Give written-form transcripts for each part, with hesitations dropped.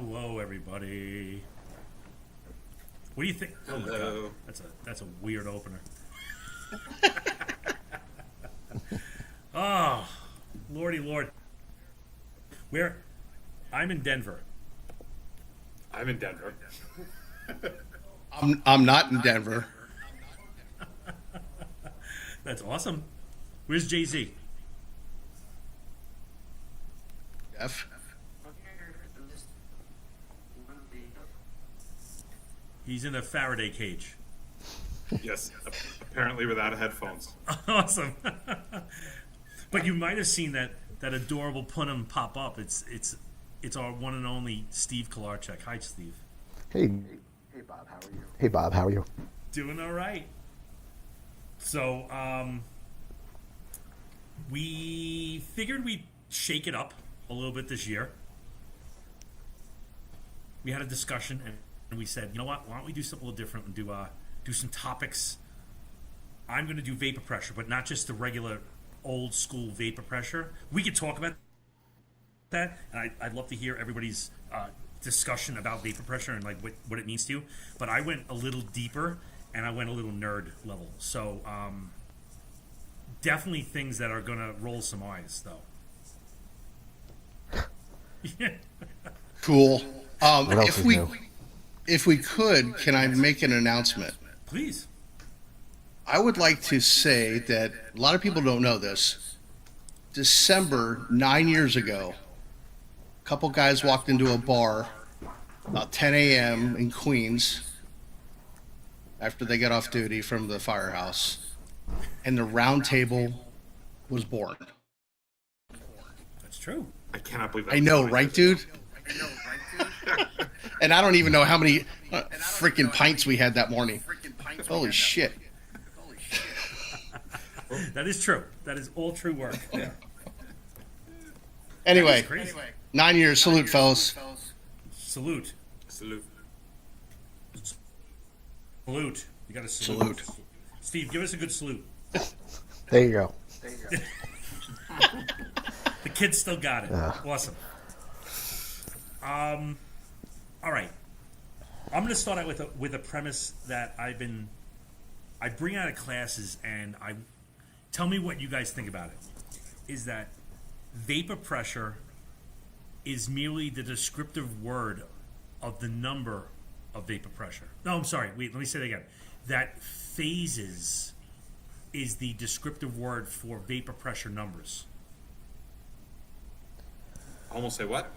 Hello, everybody. What do you think? Oh my God, that's a weird opener. Oh, lordy lord. Where? I'm in Denver. I'm in Denver. I'm not in Denver. That's awesome. Where's Jay-Z? Jeff. He's in a Faraday cage. Yes, apparently without headphones. Awesome. But you might have seen that adorable punim pop up. It's our one and only Steve Kolarchuk. Hi, Steve. Hey Bob, how are you? Hey Bob, how are you? Doing all right. So, we figured we'd shake it up a little bit this year. We had a discussion, and we said, you know what? Why don't we do something a little different and do some topics? I'm going to do vapor pressure, but not just the regular old school vapor pressure. We could talk about that, and I'd love to hear everybody's discussion about vapor pressure and like what it means to you. But I went a little deeper, and I went a little nerd level. So definitely things that are going to roll some eyes, though. Cool. What else is new? If we could, can I make an announcement? Please. I would like to say that a lot of people don't know this. December 9 years ago, a couple guys walked into a bar about 10 a.m. in Queens after they got off duty from the firehouse, and the Roundtable was born. That's true. I cannot believe that. I know, right, dude? And I don't even know how many freaking pints we had that morning. Holy shit. That is true. That is all true work. Yeah. Anyway, Crazy. 9 years. Salute, fellas. Salute. Salute. Salute. You got to salute. Steve, give us a good salute. There you go. The kids still got it. Awesome. All right. I'm going to start out with a premise that I bring out of classes, and tell me what you guys think about it. Is that vapor pressure is merely the descriptive word of the number of vapor pressure. No, I'm sorry. Wait, let me say that again. That phases is the descriptive word for vapor pressure numbers. Almost say what?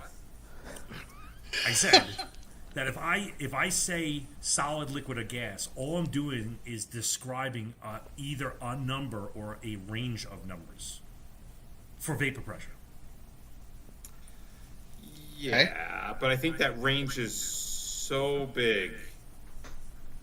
I said that if I say solid, liquid, or gas, all I'm doing is describing either a number or a range of numbers for vapor pressure. Yeah, but I think that range is so big.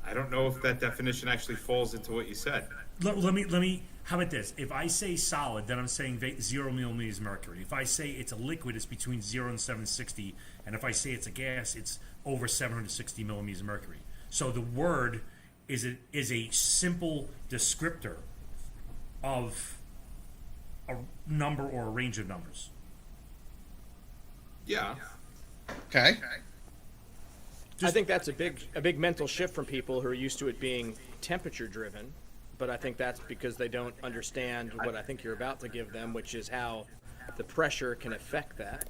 I don't know if that definition actually falls into what you said. Let me. How about this? If I say solid, then I'm saying 0 millimeters mercury. If I say it's a liquid, it's between 0 and 760. And if I say it's a gas, it's over 760 millimeters mercury. So the word is a simple descriptor of a number or a range of numbers. Yeah. Okay. I think that's a big mental shift from people who are used to it being temperature driven, but I think that's because they don't understand what I think you're about to give them, which is how the pressure can affect that.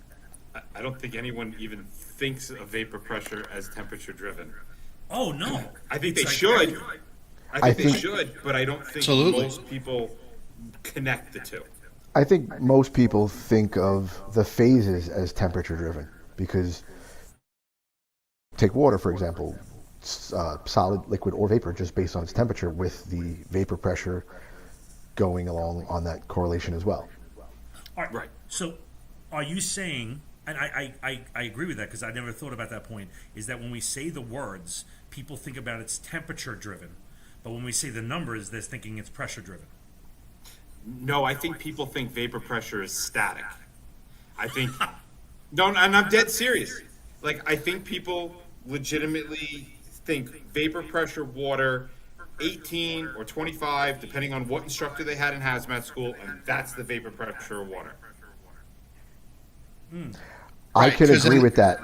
I don't think anyone even thinks of vapor pressure as temperature driven. Oh no! I think It's they like- should. I think they should, but I don't think Absolutely. most people connect the two. I think most people think of the phases as temperature driven because take water, for example, solid, liquid, or vapor just based on its temperature with the vapor pressure going along on that correlation as well. All right. Right. So, are you saying, and I agree with that because I never thought about that point, is that when we say the words, people think about it's temperature driven, but when we say the numbers, they're thinking it's pressure driven. No, I think people think vapor pressure is static. I think, no, and I'm dead serious. Like, I think people legitimately think vapor pressure water, 18 or 25, depending on what instructor they had in hazmat school, and that's the vapor pressure of water. I Right, could 'cause agree in- with that.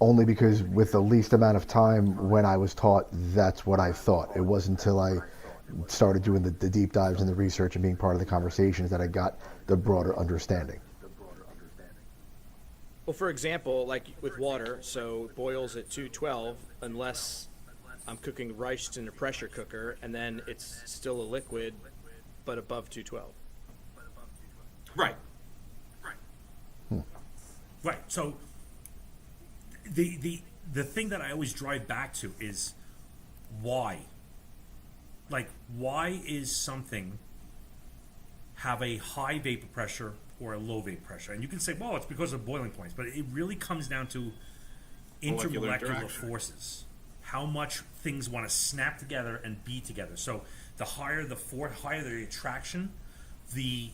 only because with the least amount of time when I was taught, that's what I thought. It wasn't until I started doing the deep dives and the research and being part of the conversations that I got the broader understanding. Well, for example, like with water, so it boils at 212 unless I'm cooking rice in a pressure cooker, and then it's still a liquid, but above 212. Right. Right. So the thing that I always drive back to is why. Like, why is something have a high vapor pressure or a low vapor pressure? And you can say, well, it's because of boiling points, but it really comes down to Molecular intermolecular interaction. forces. How much things want to snap together and be together. So the higher higher the attraction, the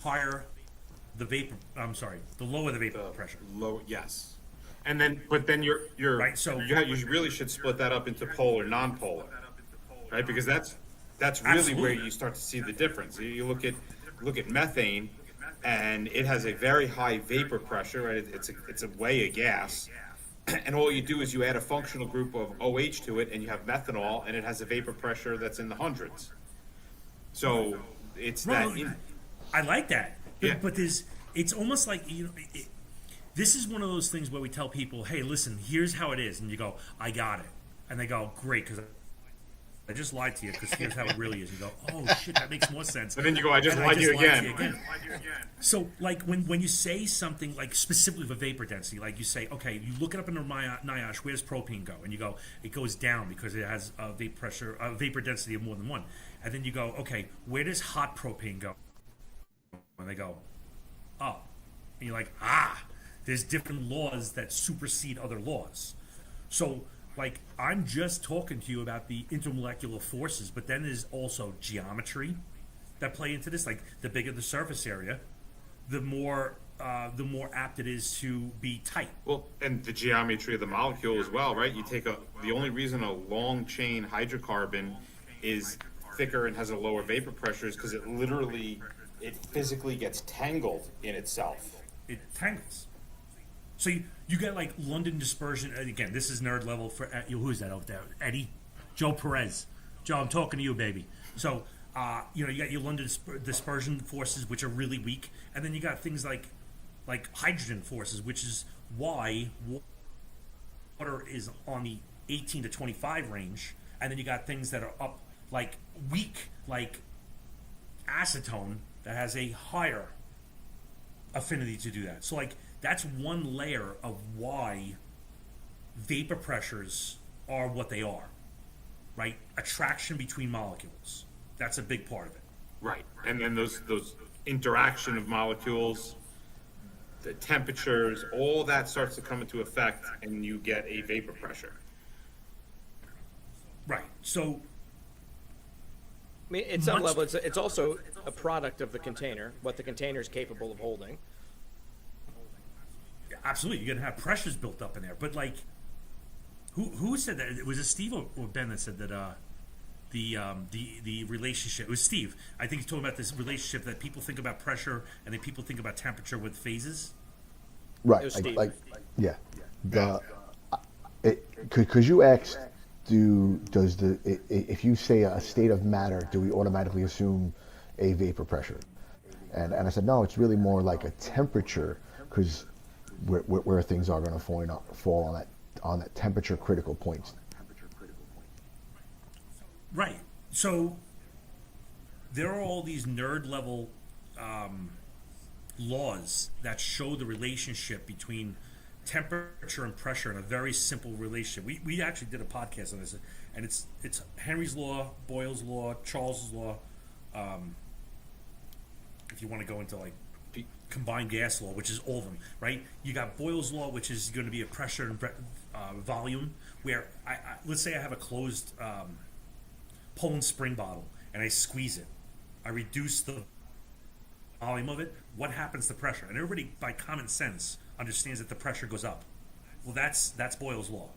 higher the vapor. I'm sorry, the lower the vapor pressure. Low, yes. And then, but then you're Right, so- you really should split that up into polar, non-polar, right? Because that's really where Absolutely. you start to see the difference. You look at methane, and it has a very high vapor pressure, right? It's a way of gas, and all you do is you add a functional group of OH to it, and you have methanol, and it has a vapor pressure that's in the hundreds. So it's Well, that. I like that. Yeah. But it's almost like, this is one of those things where we tell people, hey, listen, here's how it is. And you go, I got it. And they go, great, because I just lied to you, because here's how it really is. You go, oh, shit, that makes more sense. And then you go, I just And lied to you lied again. So, like, when you say something, like, specifically for vapor density, like, you say, okay, you look it up in the NIOSH, where does propane go? And you go, it goes down because it has a vapor density of more than one. And then you go, okay, where does hot propane go? And they go, up. And you're like, there's different laws that supersede other laws. So, like, I'm just talking to you about the intermolecular forces, but then there's also geometry that play into this. Like, the bigger the surface area, the more apt it is to be tight. Well, and the geometry of the molecule as well, right? You take the only reason a long chain hydrocarbon is thicker and has a lower vapor pressure is because it physically gets tangled in itself. It tangles. So you get like London dispersion. And again, this is nerd level for who is that out there? Eddie, Joe Perez. Joe, I'm talking to you, baby. So you got your London dispersion forces, which are really weak, and then you got things like hydrogen forces, which is why water is on the 18 to 25 range, and then you got things that are up like weak, like acetone, that has a higher affinity to do that. So like that's one layer of why vapor pressures are what they are, right? Attraction between molecules. That's a big part of it. Right. And then those interaction of molecules, the temperatures, all that starts to come into effect and you get a vapor pressure. Right. So I mean, at some Much- level, it's also a product of the container, what the container is capable of holding. absolutely, you're gonna have pressures built up in there. But like, who said that? Was it Steve or Ben that said that? The relationship. It was Steve. I think he's talking about this relationship that people think about pressure and then people think about temperature with phases. Right. It was Steve. Yeah. Because you asked, if you say a state of matter, do we automatically assume a vapor pressure? And I said, no, it's really more like a temperature, because where things are going to fall on that temperature critical points. Right. So there are all these nerd level laws that show the relationship between temperature and pressure in a very simple relationship. We actually did a podcast on this, and it's Henry's law, Boyle's law, Charles's law. If you want to go into like combined gas law, which is all of them, right? You got Boyle's law, which is going to be a pressure and volume, where let's say I have a closed Poland Spring bottle and I squeeze it. I reduce the volume of it. What happens to pressure? And everybody, by common sense, understands that the pressure goes up. Well, that's Boyle's law,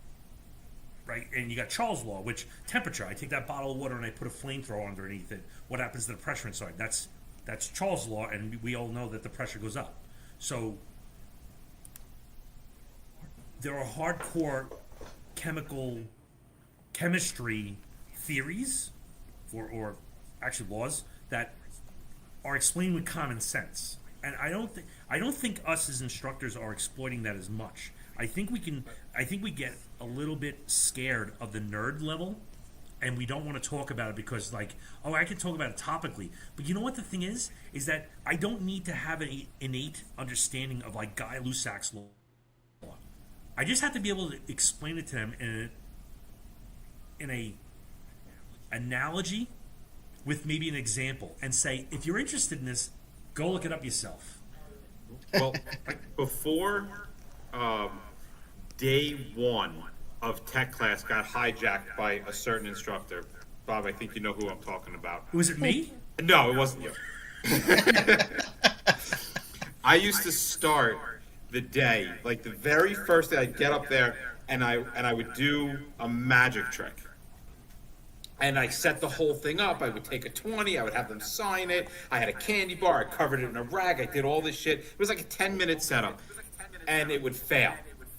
right? And you got Charles' law, which temperature. I take that bottle of water and I put a flamethrower underneath it. What happens to the pressure inside? That's Charles' law, and we all know that the pressure goes up. So there are hardcore chemistry theories, or actually laws that are explained with common sense. And I don't think us as instructors are exploiting that as much. I think we get a little bit scared of the nerd level, and we don't want to talk about it because, like, oh, I can talk about it topically. But you know what the thing is that I don't need to have an innate understanding of, like, Guy Lussac's law. I just have to be able to explain it to them in a analogy with maybe an example, and say, if you're interested in this, go look it up yourself. Well, before day one of tech class got hijacked by a certain instructor, Bob, I think you know who I'm talking about. Was it me? No, it wasn't you. I used to start the day, like the very first day I'd get up there, and I would do a magic trick. And I set the whole thing up. I would take a 20. I would have them sign it. I had a candy bar. I covered it in a rag. I did all this shit. It was like a 10-minute setup. And it would fail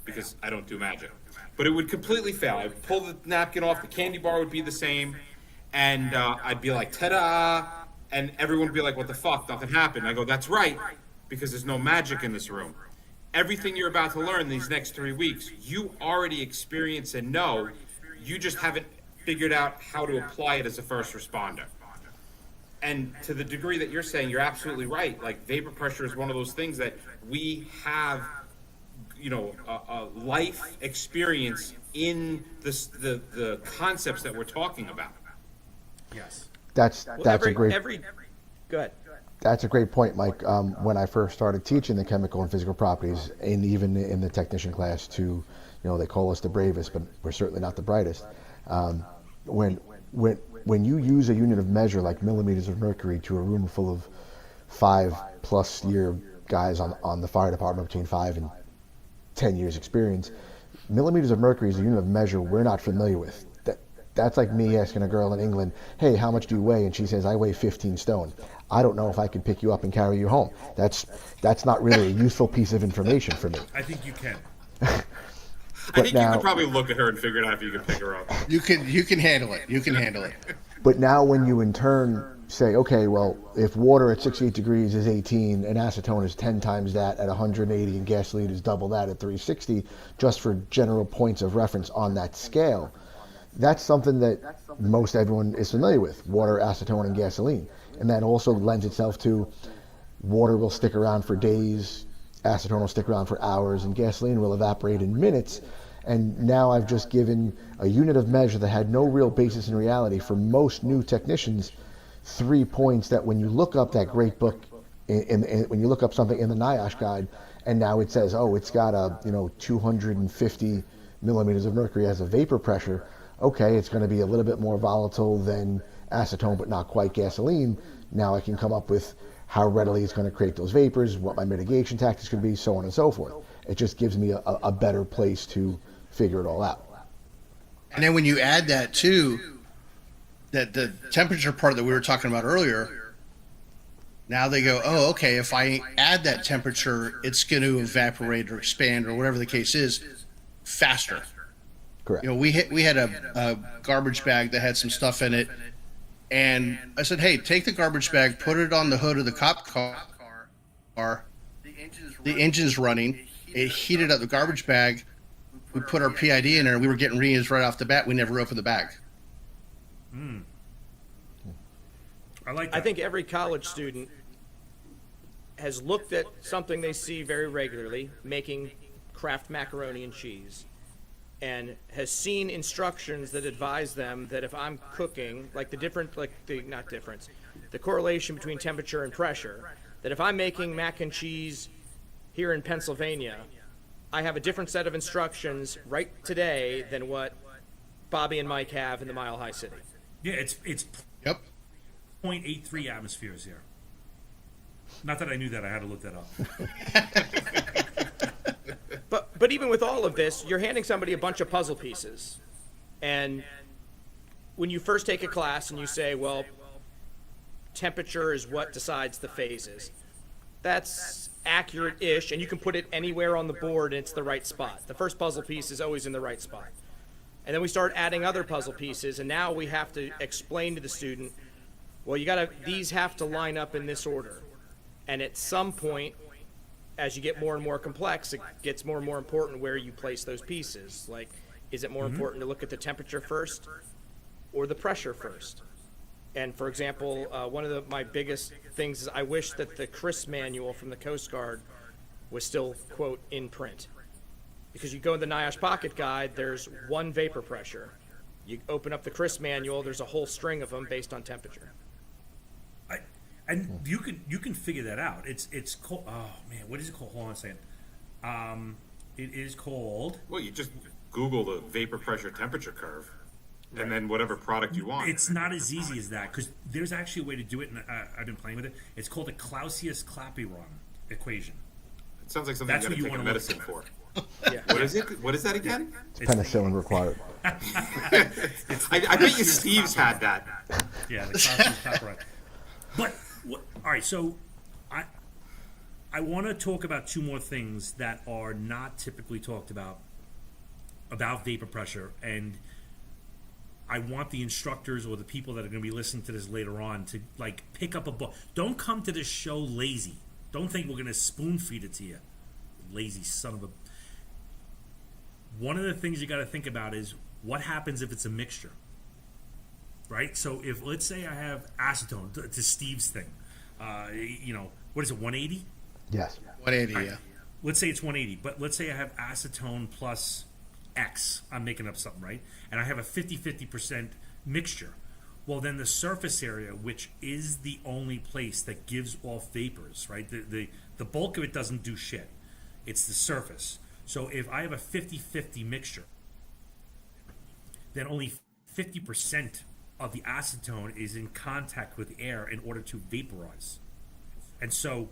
because I don't do magic. But it would completely fail. I would pull the napkin off. The candy bar would be the same. And I'd be like, ta-da. And everyone would be like, what the fuck? Nothing happened. I go, that's right, because there's no magic in this room. Everything you're about to learn these next 3 weeks, you already experience and know. You just haven't figured out how to apply it as a first responder. And to the degree that you're saying, you're absolutely right. Like, vapor pressure is one of those things that we have, you know, a life experience in the concepts that we're talking about. Yes. That's a great. Go ahead. That's a great point, Mike. When I first started teaching the chemical and physical properties, and even in the technician class, they call us the bravest, but we're certainly not the brightest. When you use a unit of measure like millimeters of mercury to a room full of 5+ year guys on the fire department between 5 and 10 years experience, millimeters of mercury is a unit of measure we're not familiar with. That's like me asking a girl in England, hey, how much do you weigh? And she says, I weigh 15 stone. I don't know if I can pick you up and carry you home. That's not really a useful piece of information for me. I think you can. I think you could probably look at her and figure out if you could pick her up. You can handle it. You can handle it. But now when you in turn say, okay, well, if water at 68 degrees is 18 and acetone is 10 times that at 180 and gasoline is double that at 360, just for general points of reference on that scale, that's something that most everyone is familiar with, water, acetone, and gasoline. And that also lends itself to water will stick around for days, acetone will stick around for hours, and gasoline will evaporate in minutes. And now I've just given a unit of measure that had no real basis in reality for most new technicians 3 points that when you look up that great book, when you look up something in the NIOSH guide, and now it says, oh, it's got a 250 millimeters of mercury as a vapor pressure. Okay, it's going to be a little bit more volatile than acetone, but not quite gasoline. Now I can come up with how readily it's going to create those vapors, what my mitigation tactics could be, so on and so forth. It just gives me a better place to figure it all out. And then when you add that to that the temperature part that we were talking about earlier, now they go, oh, okay, if I add that temperature, it's going to evaporate or expand or whatever the case is faster. Correct. We had a garbage bag that had some stuff in it, and I said, hey, take the garbage bag, put it on the hood of the cop car. The engine's running. It heated up the garbage bag. We put our PID in there. We were getting readings right off the bat. We never opened the bag. I like that. I think every college student has looked at something they see very regularly, making Kraft macaroni and cheese, and has seen instructions that advise them that if I'm cooking, the correlation between temperature and pressure, that if I'm making mac and cheese here in Pennsylvania, I have a different set of instructions right today than what Bobby and Mike have in the Mile High City. Yeah, it's Yep. 0.83 atmospheres here. Not that I knew that. I had to look that up. But even with all of this, you're handing somebody a bunch of puzzle pieces. And when you first take a class and you say, well, temperature is what decides the phases, that's accurate-ish, and you can put it anywhere on the board and it's the right spot. The first puzzle piece is always in the right spot. And then we start adding other puzzle pieces, and now we have to explain to the student, well, these have to line up in this order. And at some point, as you get more and more complex, it gets more and more important where you place those pieces. Like, is it more important to look at the temperature first or the pressure first? And for example, one of my biggest things is I wish that the CRIS manual from the Coast Guard was still, quote, in print. Because you go in the NIOSH Pocket Guide, there's one vapor pressure. You open up the CRIS manual, there's a whole string of them based on temperature. And you can figure that out. It's called, oh man, what is it called? Hold on a second. It is called. Well, you just Google the vapor pressure temperature curve, and then whatever product you want. It's not as easy as that, because there's actually a way to do it, and I've been playing with it. It's called the Clausius-Clapeyron equation. It sounds like something That's you got what to you take a wanna look medicine for. for. What is it? What is that again? Penicillin required. I bet you Steve's had that. Yeah, the Clausius-Clapeyron. But all right, so I want to talk about two more things that are not typically talked about vapor pressure, and I want the instructors or the people that are going to be listening to this later on to like pick up a book. Don't come to this show lazy. Don't think we're going to spoon feed it to you, lazy son of a. One of the things you got to think about is what happens if it's a mixture. Right? So if, let's say I have acetone, to Steve's thing, what is it, 180? Yes. 180, Right. yeah. Let's say it's 180, but let's say I have acetone plus X. I'm making up something, right? And I have a 50-50% mixture. Well, then the surface area, which is the only place that gives off vapors, right? The bulk of it doesn't do shit. It's the surface. So if I have a 50-50 mixture, then only 50% of the acetone is in contact with air in order to vaporize. And so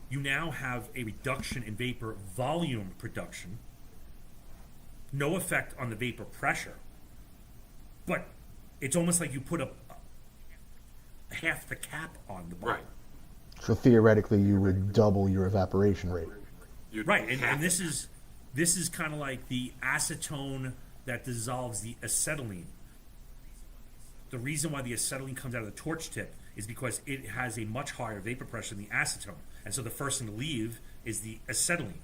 you now have a reduction in vapor volume production, no effect on the vapor pressure, but it's almost like you put a half the cap on the bottle. Right. So theoretically, you would double your evaporation rate. Right, and this is kind of like the acetone that dissolves the acetylene. The reason why the acetylene comes out of the torch tip is because it has a much higher vapor pressure than the acetone. And so the first thing to leave is the acetylene.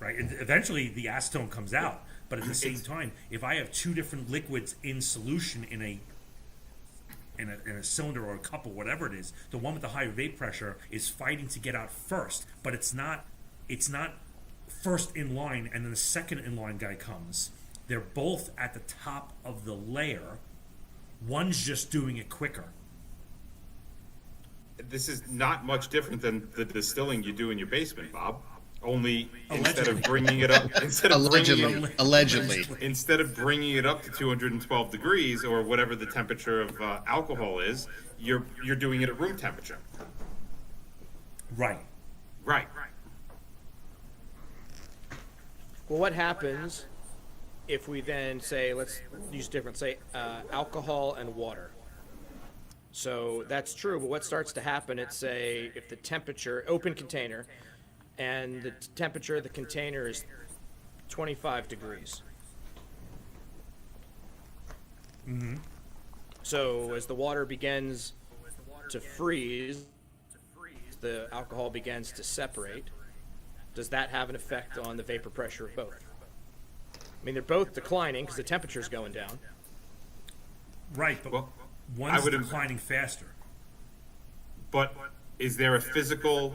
Right? And eventually the acetone comes out. But at the same time, if I have two different liquids in solution in a cylinder or a cup or whatever it is, the one with the higher vapor pressure is fighting to get out first. But it's not first in line and then the second in line guy comes. They're both at the top of the layer. One's just doing it quicker. This is not much different than the distilling you do in your basement, Bob. Only instead of Allegedly. bringing it up, Allegedly. instead of bringing it up to 212 degrees or whatever the temperature of alcohol is, you're doing it at room temperature. Right. Right. Well, what happens if we then say, let's use different, say, alcohol and water? So that's true, but what starts to happen, it's say, if the temperature, open container, and the temperature of the container is 25 degrees. Mm-hmm. So as the water begins to freeze, the alcohol begins to separate. Does that have an effect on the vapor pressure of both? I mean, they're both declining because the temperature's going down. Right, but Well, one's I would- declining faster. But is there a physical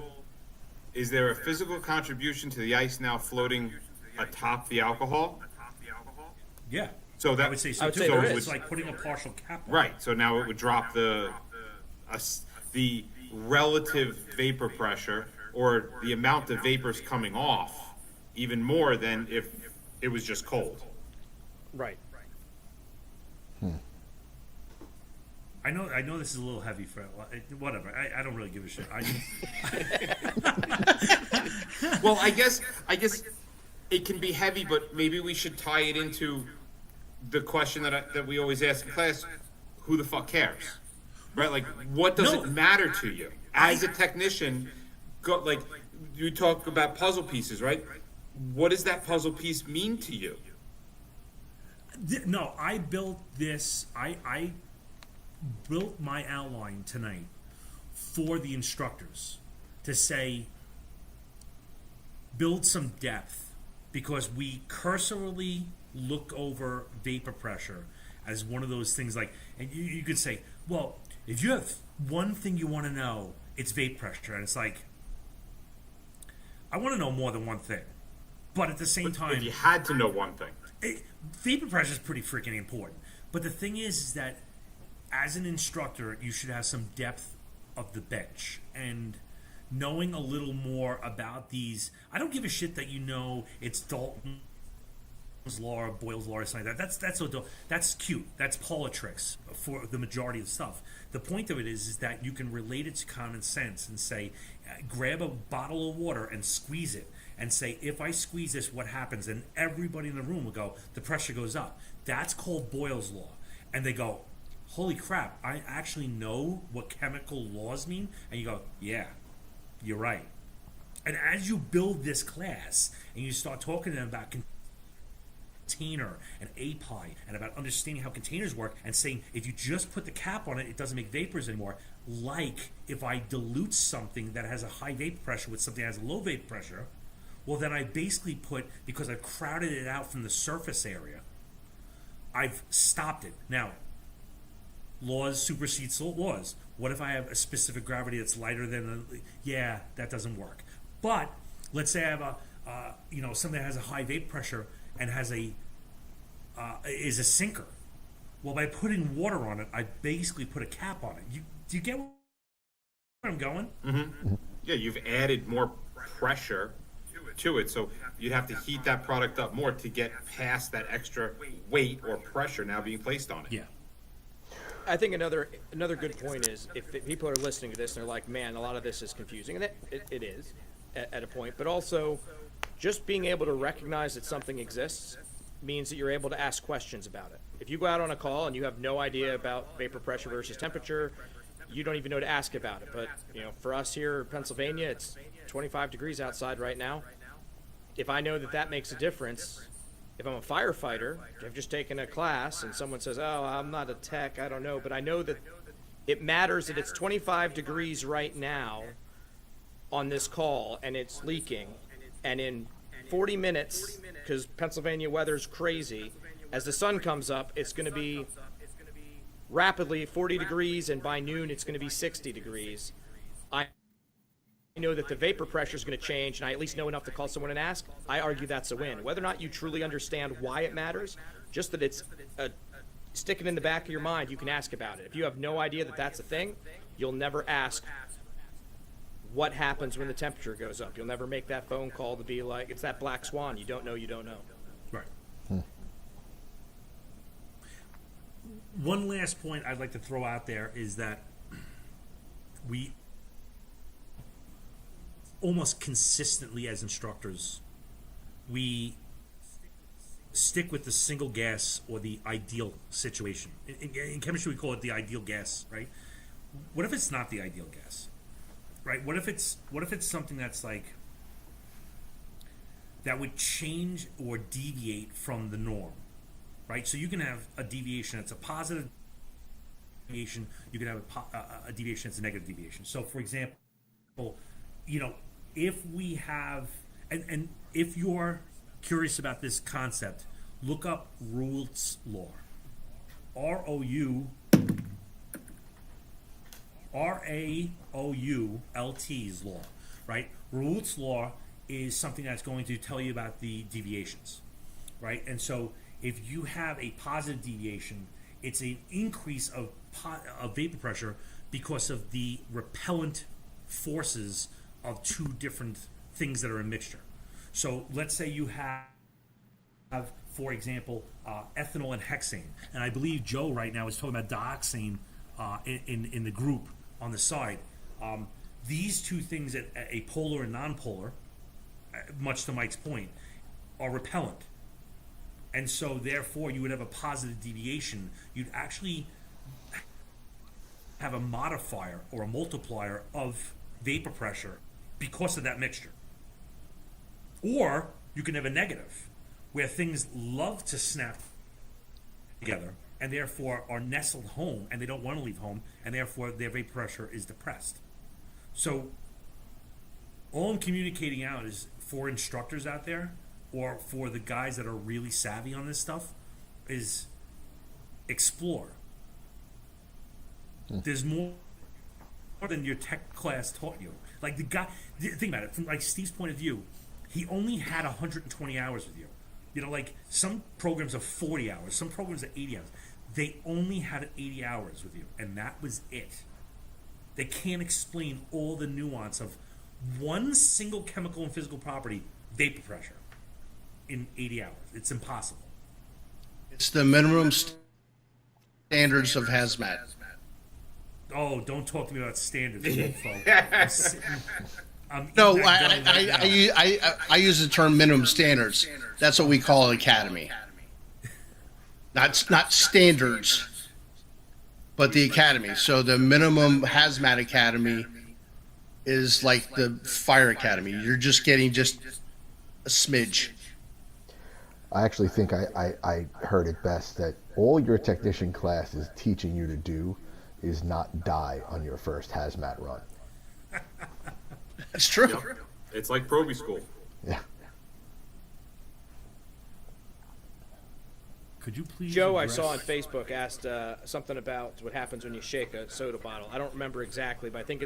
contribution to the ice now floating atop the alcohol? Yeah. So that I would say so I would too. say there It's is. like putting a partial cap on. Right. So now it would drop the relative vapor pressure or the amount of vapors coming off even more than if it was just cold. Right. I know this is a little heavy for whatever. I don't really give a shit. Well, I guess it can be heavy, but maybe we should tie it into the question that we always ask in class: who the fuck cares? Right? Like, what does No. it matter to you as a technician? go like you talk about puzzle pieces, right? What does that puzzle piece mean to you? No, I built this. I built my outline tonight for the instructors to say, build some depth, because we cursorily look over vapor pressure as one of those things like, and you could say, well, if you have one thing you want to know, it's vapor pressure. And it's like, I want to know more than one thing. But at the same time, if you had to know one thing, vapor pressure is pretty freaking important. But the thing is that as an instructor, you should have some depth of the bench and knowing a little more about these. I don't give a shit that you know it's Dalton's law or Boyle's law or something like that. That's so dull. That's cute. That's politics for the majority of stuff. The point of it is that you can relate it to common sense and say, grab a bottle of water and squeeze it and say, if I squeeze this, what happens? And everybody in the room will go, the pressure goes up. That's called Boyle's law. And they go, holy crap, I actually know what chemical laws mean? And you go, yeah, you're right. And as you build this class and you start talking to them about container and API and about understanding how containers work and saying, if you just put the cap on it, it doesn't make vapors anymore. Like if I dilute something that has a high vapor pressure with something that has a low vapor pressure, well, then I basically put, because I've crowded it out from the surface area, I've stopped it. Now, laws supersede laws. What if I have a specific gravity that's lighter than yeah, that doesn't work. But let's say I have something that has a high vapor pressure and has is a sinker. Well, by putting water on it, I basically put a cap on it. Do you get where I'm going? Mm-hmm. Yeah, you've added more pressure to it, so you'd have to heat that product up more to get past that extra weight or pressure now being placed on it. Yeah. I think another good point is if people are listening to this and they're like, man, a lot of this is confusing, and it is at a point, but also just being able to recognize that something exists means that you're able to ask questions about it. If you go out on a call and you have no idea about vapor pressure versus temperature, you don't even know to ask about it. But for us here in Pennsylvania, it's 25 degrees outside right now. If I know that makes a difference, if I'm a firefighter, I've just taken a class and someone says, oh, I'm not a tech, I don't know, but I know that it matters that it's 25 degrees right now on this call and it's leaking, and in 40 minutes, because Pennsylvania weather's crazy, as the sun comes up, it's going to be rapidly 40 degrees, and by noon it's going to be 60 degrees. I know that the vapor pressure is going to change, and I at least know enough to call someone and ask. I argue that's a win. Whether or not you truly understand why it matters, just that it's stick it in the back of your mind, you can ask about it. If you have no idea that that's a thing, you'll never ask what happens when the temperature goes up. You'll never make that phone call to be like, it's that black swan. You don't know, you don't know. Right. One last point I'd like to throw out there is that we almost consistently as instructors, we stick with the single gas or the ideal situation. In chemistry, we call it the ideal gas, right? What if it's not the ideal gas, right? What if it's something that's like that would change or deviate from the norm, right? So you can have a deviation that's a positive deviation. You can have a deviation that's a negative deviation. So, for example, if we have, and if you're curious about this concept, look up Raoult's law. Raoult's law, right? Raoult's law is something that's going to tell you about the deviations, right? And so if you have a positive deviation, it's an increase of vapor pressure because of the repellent forces of two different things that are in mixture. So let's say you have, for example, ethanol and hexane, and I believe Joe right now is talking about dioxane in the group on the side. These two things, a polar and non-polar, much to Mike's point, are repellent, and so therefore you would have a positive deviation. You'd actually have a modifier or a multiplier of vapor pressure because of that mixture. Or you can have a negative, where things love to snap together and therefore are nestled home and they don't want to leave home, and therefore their vapor pressure is depressed. So all I'm communicating out is for instructors out there, or for the guys that are really savvy on this stuff, is explore. There's more than your tech class taught you. Like the guy, think about it from like Steve's point of view. He only had 120 hours with you. You know, like some programs are 40 hours, some programs are 80 hours. They only had 80 hours with you, and that was it. They can't explain all the nuance of one single chemical and physical property, vapor pressure, in 80 hours. It's impossible. It's the minimum standards of hazmat. Oh, don't talk to me about standards, folks. No, I use the term minimum standards. That's what we call an academy. Not standards, but the academy. So the minimum hazmat academy is like the fire academy. You're just getting just a smidge. I actually think I heard it best that all your technician class is teaching you to do is not die on your first hazmat run. That's true. Yep. It's like Proby school. Yeah. Could you please Joe, I address- saw on Facebook, asked something about what happens when you shake a soda bottle. I don't remember exactly, but I think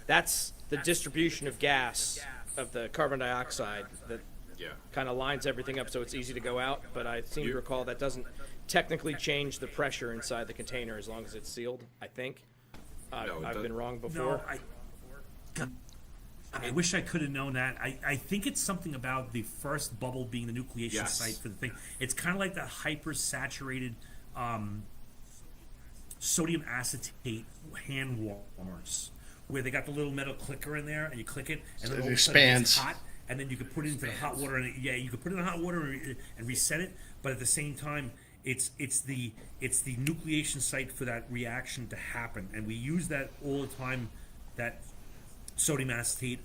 that's the distribution of gas, of the carbon dioxide, that Yeah. kind of lines everything up so it's easy to go out. But I seem to recall that doesn't technically change the pressure inside the container as long as it's sealed, I think. No, it I've doesn't. been wrong No, before. I wish I could have known that. I think it's something about the first bubble being the nucleation Yes. site for the thing. It's kind of like the hyper-saturated sodium acetate hand warmers, where they got the little metal clicker in there, and you click it, and So then it all of a sudden it gets expands. hot, and then you can put it into the hot water, and you can put it in the hot water and reset it. But at the same time, it's the nucleation site for that reaction to happen, and we use that all the time. That sodium acetate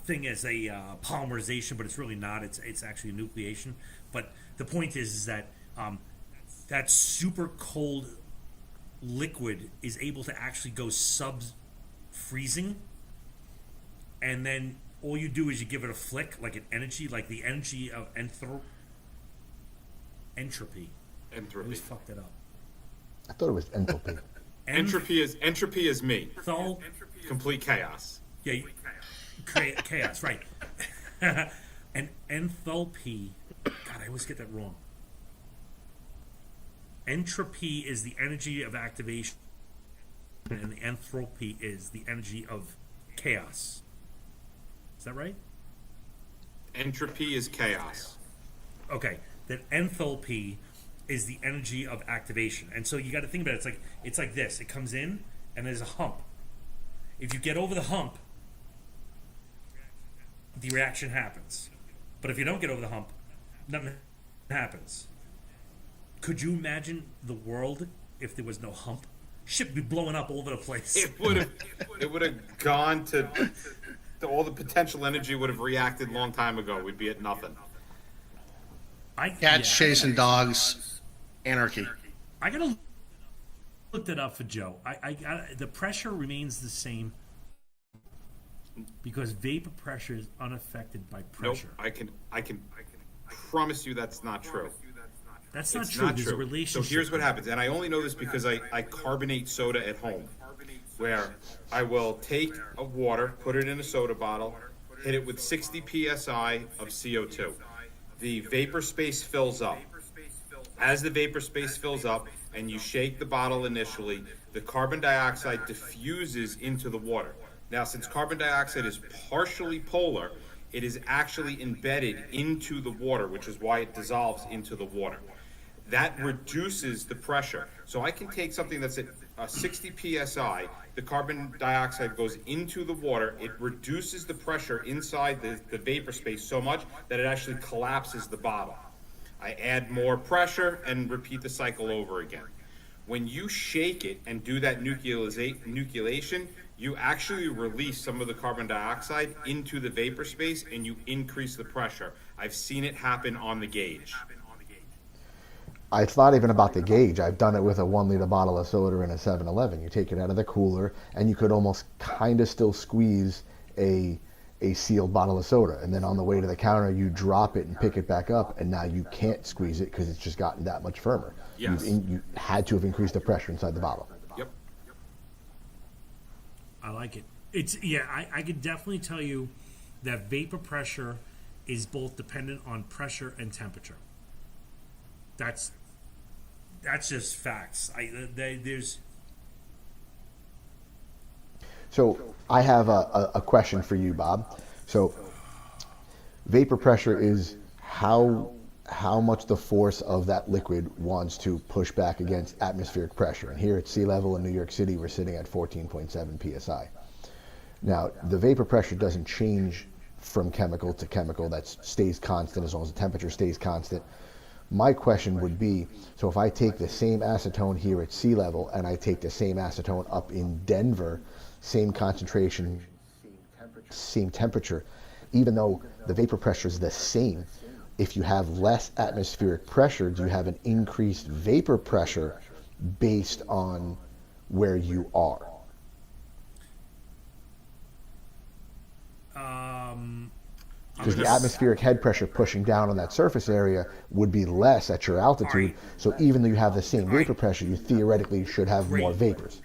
thing as a polymerization, but it's really not. It's actually a nucleation. But the point is that that super cold liquid is able to actually go sub-freezing, and then all you do is you give it a flick, like an energy, like the energy of entropy. I always fucked it up. I thought it was enthalpy. Entropy is me. Enthal, Complete chaos. yeah, chaos, right? And enthalpy. God, I always get that wrong. Entropy is the energy of activation, and the enthalpy is the energy of chaos. Is that right? Entropy is chaos. Okay, that enthalpy is the energy of activation, and so you got to think about it. It's like this. It comes in, and there's a hump. If you get over the hump, the reaction happens. But if you don't get over the hump, nothing happens. Could you imagine the world if there was no hump? Shit would be blowing up all over the place. It would have gone to all the potential energy would have reacted a long time ago. We'd be at nothing. Cats chasing dogs, anarchy. I gotta look that up for Joe. The pressure remains the same because vapor pressure is unaffected by Nope. pressure. I can promise you that's not true. That's not It's true. not There's true. a relationship. So here's what happens, and I only know this because I carbonate soda at home, where I will take a water, put it in a soda bottle, hit it with 60 psi of CO2. The vapor space fills up. As the vapor space fills up, and you shake the bottle initially, the carbon dioxide diffuses into the water. Now, since carbon dioxide is partially polar, it is actually embedded into the water, which is why it dissolves into the water. That reduces the pressure. So I can take something that's at 60 psi, the carbon dioxide goes into the water, it reduces the pressure inside the vapor space so much that it actually collapses the bottle. I add more pressure and repeat the cycle over again. when you shake it and do that nucleation, you actually release some of the carbon dioxide into the vapor space and you increase the pressure. I've seen it happen on the gauge. It's not even about the gauge. I've done it with a 1 liter bottle of soda in a 7-Eleven. You take it out of the cooler and you could almost kind of still squeeze a sealed bottle of soda. And then on the way to the counter, you drop it and pick it back up. And now you can't squeeze it because it's just gotten that much firmer. Yes. You had to have increased the pressure inside the bottle. Yep. I like it. I could definitely tell you that vapor pressure is both dependent on pressure and temperature. That's just facts. There's. So I have a question for you, Bob. So vapor pressure is how much the force of that liquid wants to push back against atmospheric pressure. And here at sea level in New York City, we're sitting at 14.7 psi. Now, the vapor pressure doesn't change from chemical to chemical. That stays constant as long as the temperature stays constant. My question would be, so if I take the same acetone here at sea level and I take the same acetone up in Denver, same concentration, same temperature, even though the vapor pressure is the same, if you have less atmospheric pressure, do you have an increased vapor pressure based on where you are? Because the atmospheric head pressure pushing down on that surface area would be less at your altitude. So even though you have the same vapor pressure, you theoretically should have more vapors.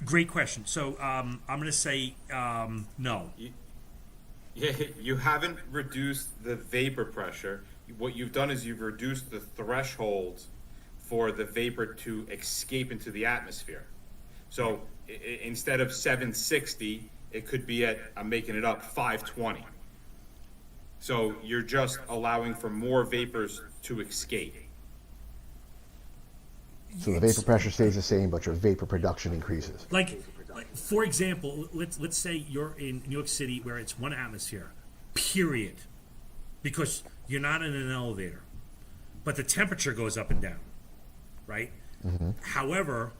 Great question. So I'm going to say no. You haven't reduced the vapor pressure. What you've done is you've reduced the threshold for the vapor to escape into the atmosphere. So instead of 760, it could be at, I'm making it up, 520. So you're just allowing for more vapors to escape. So the vapor pressure stays the same, but your vapor production increases. Like for example, let's say you're in New York City where it's one atmosphere, period, because you're not in an elevator, but the temperature goes up and down, right? Mm-hmm. However,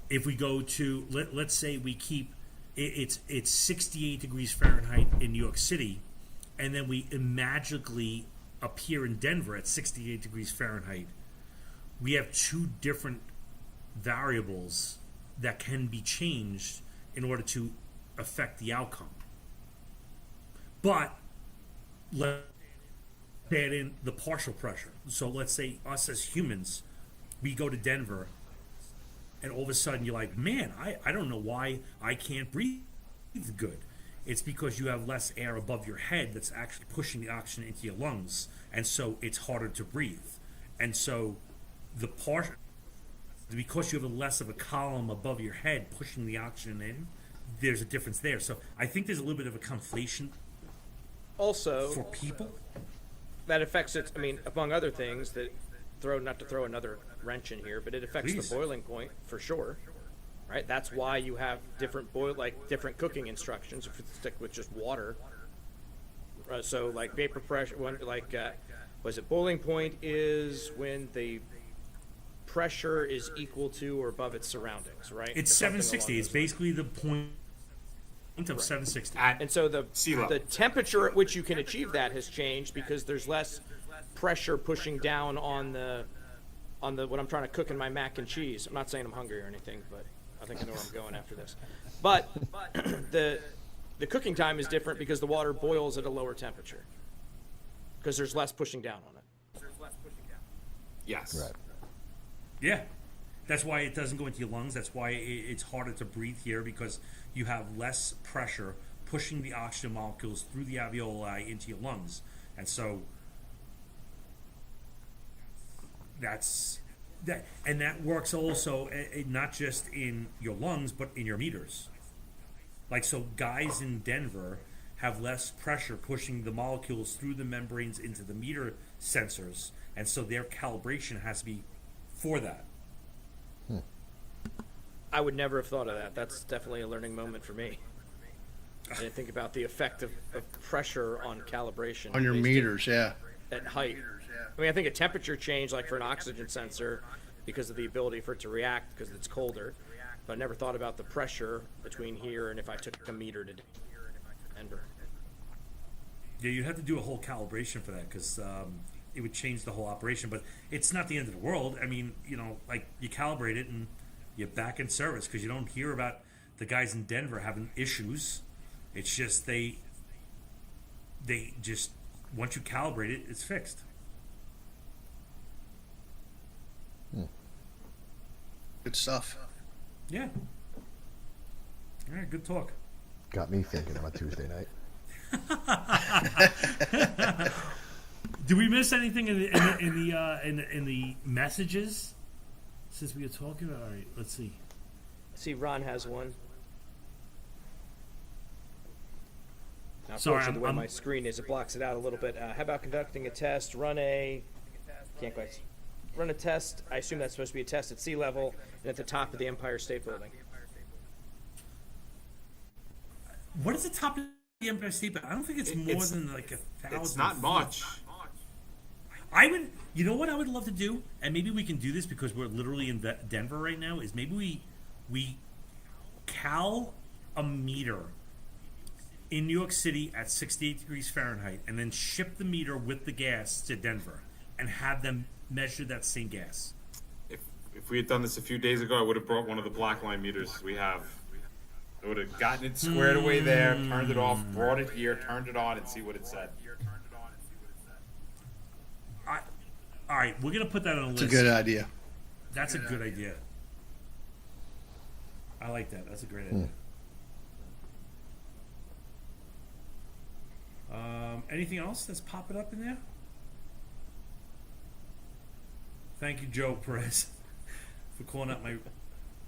if we go to let's say we keep it's 68 degrees Fahrenheit in New York City, and then we magically appear in Denver at 68 degrees Fahrenheit, we have two different variables that can be changed in order to affect the outcome. But let's add in the partial pressure. So let's say us as humans, we go to Denver, and all of a sudden you're like, man, I don't know why I can't breathe good. It's because you have less air above your head that's actually pushing the oxygen into your lungs, and so it's harder to breathe. And so the partial, because you have less of a column above your head pushing the oxygen in, there's a difference there. So I think there's a little bit of a conflation Also, for people. that affects it. I mean, among other things, that not to throw another wrench in here, but it affects Please. the boiling point for sure. Right? That's why you have different different cooking instructions. If you stick with just water, so like vapor pressure, was it boiling point is when the pressure is equal to or above its surroundings, right? It's Or something 760. along It's those lines. basically the point of 760. And so Sea level. the temperature at which you can achieve that has changed because there's less pressure pushing down on the what I'm trying to cook in my mac and cheese. I'm not saying I'm hungry or anything, but I think I know where I'm going after this. But the cooking time is different because the water boils at a lower temperature because there's less pushing down on it. Yes. Right. Yeah. That's why it doesn't go into your lungs. That's why it's harder to breathe here, because you have less pressure pushing the oxygen molecules through the alveoli into your lungs. And so that works also not just in your lungs but in your meters. Like, so guys in Denver have less pressure pushing the molecules through the membranes into the meter sensors, and so their calibration has to be for that. I would never have thought of that. That's definitely a learning moment for me. I didn't think about the effect of pressure on calibration. On your based meters, yeah. at height. I mean, I think a temperature change, like for an oxygen sensor, because of the ability for it to react because it's colder. But I never thought about the pressure between here and if I took a meter to Denver. Yeah, you have to do a whole calibration for that because it would change the whole operation. But it's not the end of the world. I mean, like you calibrate it and you're back in service because you don't hear about the guys in Denver having issues. It's just they just once you calibrate it, it's fixed. Good stuff. Yeah. All right, good talk. Got me thinking on a Tuesday night. Did we miss anything in the messages since we were talking about? All right, let's see. See, Ron has one. Now, Sorry, unfortunately, the way I'm- my screen is, it blocks it out a little bit. How about conducting a test? Can't quite. Run a test. I assume that's supposed to be a test at sea level and at the top of the Empire State Building. What is the top of the Empire State Building? I don't think it's more than like 1,000. It's not much. I would, you know what I would love to do, and maybe we can do this because we're literally in Denver right now. Is maybe we cal a meter in New York City at 68 degrees Fahrenheit, and then ship the meter with the gas to Denver, and have them measure that same gas. If we had done this a few days ago, I would have brought one of the black line meters we have. I would have gotten it squared away there, turned it off, brought it here, turned it on, and see what it said. All right, we're gonna put that on a list. It's a good idea. That's a good idea. I like that. That's a great idea. Anything else that's popping up in there? Thank you, Joe Perez, for calling out my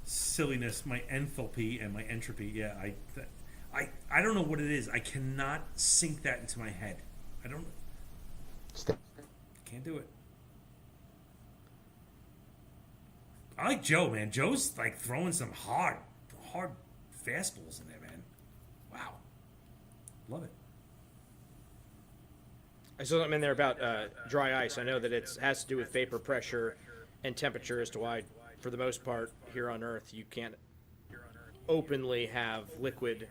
silliness, my enthalpy, and my entropy. Yeah, I don't know what it is. I cannot sink that into my head. I don't. Can't do it. I like Joe, man. Joe's like throwing some hard fastballs in there, man. Wow, love it. I saw something in there about dry ice. I know that it has to do with vapor pressure and temperature as to why, for the most part, here on Earth, you can't openly have liquid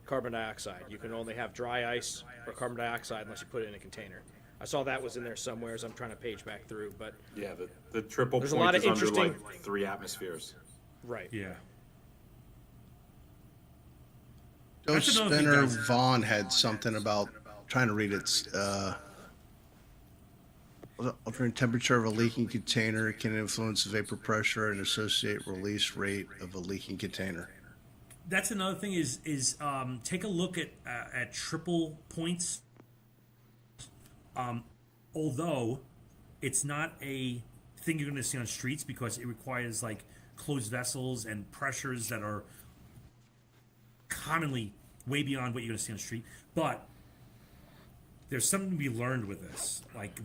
carbon dioxide. You can only have dry ice or carbon dioxide unless you put it in a container. I saw that was in there somewhere as I'm trying to page back through, but Yeah, the triple There's a point lot of is under interesting- like 3 atmospheres. right. Yeah. Joe That's another thing, Spinner guys. Vaughn had something about trying to read it. Altering temperature of a leaking container can influence vapor pressure and associate release rate of a leaking container. That's another thing is take a look at triple points. Although it's not a thing you're going to see on streets because it requires like closed vessels and pressures that are commonly way beyond what you're going to see on the street. But there's something to be learned with this, like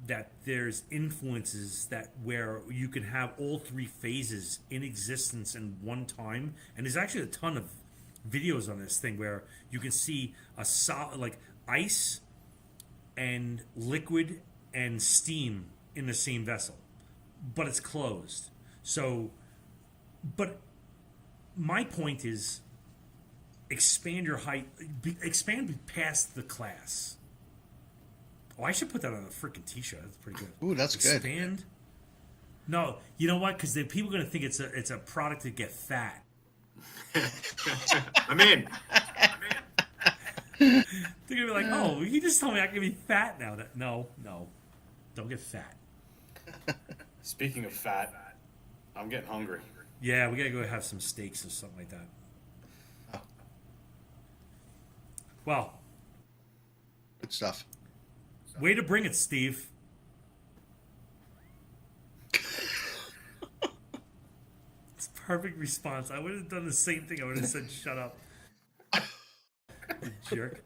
that there's influences that where you can have all three phases in existence in one time, and there's actually a ton of videos on this thing where you can see a solid like ice and liquid and steam in the same vessel, but it's closed. So, but my point is expand your height, expand past the class. Oh, I should put that on a freaking t-shirt. That's pretty good. Ooh, that's good. Expand. No, you know what? Because then people are going to think it's a product to get fat. I'm in. They're going to be like, oh, you just told me I can be fat now. No, don't get fat. Speaking of fat, I'm getting hungry. Yeah, we got to go have some steaks or something like that. Oh. Well, Good stuff. way to bring it, Steve. It's a perfect response. I would have done the same thing. I would have said, shut up. You jerk.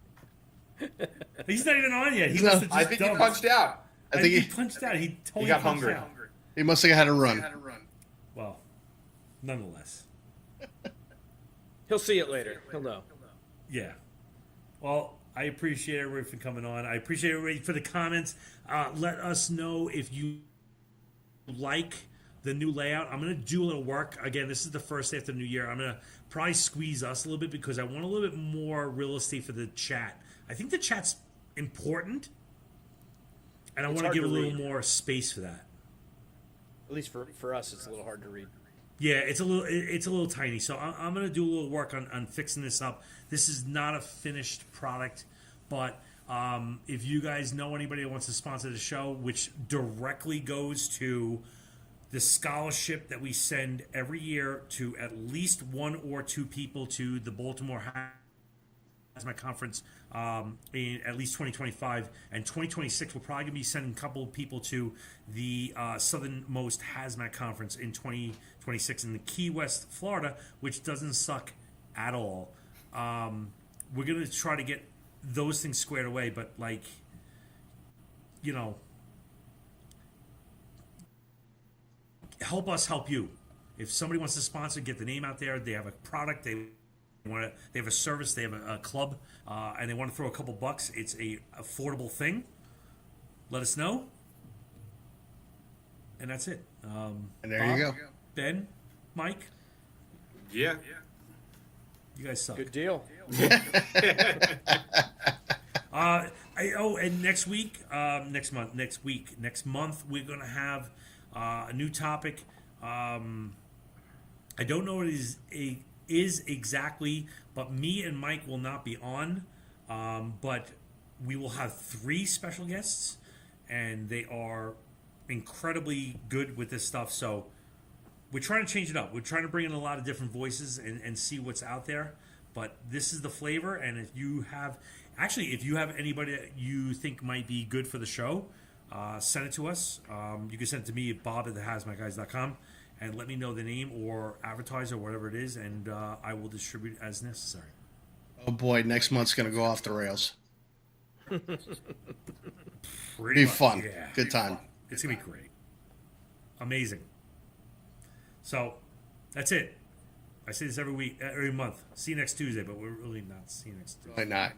He's not even on yet. He must have just I think he dumped. punched out. I I think he punched out. He totally got punched hungry. out. he must have had a run. Well, nonetheless. He'll see it later. He'll know. Yeah. Well, I appreciate everybody for coming on. I appreciate everybody for the comments. Let us know if you like the new layout. I'm going to do a little work. Again, this is the first day after the new year. I'm going to probably squeeze us a little bit because I want a little bit more real estate for the chat. I think the chat's important, and I want to hard give to a little read. more space for that. At least for us, it's a little hard to read. Yeah, it's a little tiny. So I'm going to do a little work on fixing this up. This is not a finished product, but if you guys know anybody that wants to sponsor the show, which directly goes to the scholarship that we send every year to at least one or two people to the Baltimore Hazmat Conference in at least 2025, and 2026 we're probably going to be sending a couple of people to the Southernmost Hazmat Conference in 2026 in the Key West, Florida, which doesn't suck at all. We're going to try to get those things squared away, but like, you know, help us help you. If somebody wants to sponsor, get the name out there. They have a product. They have a service. They have a club, and they want to throw a couple bucks. It's a affordable thing. Let us know, and that's it. And there Bob, you go. Ben, Mike, Yeah. you guys suck. Good deal. And next week, next month, we're gonna have a new topic. I don't know what it is exactly, but me and Mike will not be on. But we will have 3 special guests, and they are incredibly good with this stuff. So we're trying to change it up. We're trying to bring in a lot of different voices and see what's out there. But this is the flavor, and if you have anybody that you think might be good for the show, send it to us. You can send it to me at bob@thehazmatguys.com and let me know the name or advertiser or whatever it is, and I will distribute as necessary. Oh boy, next month's gonna go off the rails. Pretty Be much, fun. yeah. Good time. It's gonna be great. Amazing. So that's it. I say this every month. See you next Tuesday, but we're really not seeing next Tuesday. Why not?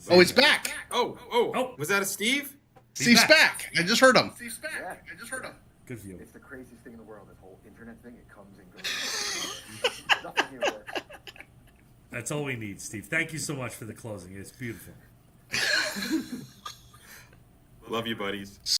Oh, it's back. Oh, was that a Steve? Steve's back. I just heard him. Good for you. It's the craziest thing in the world, this whole internet thing. It comes and goes. Nothing here works. That's all we need, Steve. Thank you so much for the closing. It's beautiful. Love you, buddies.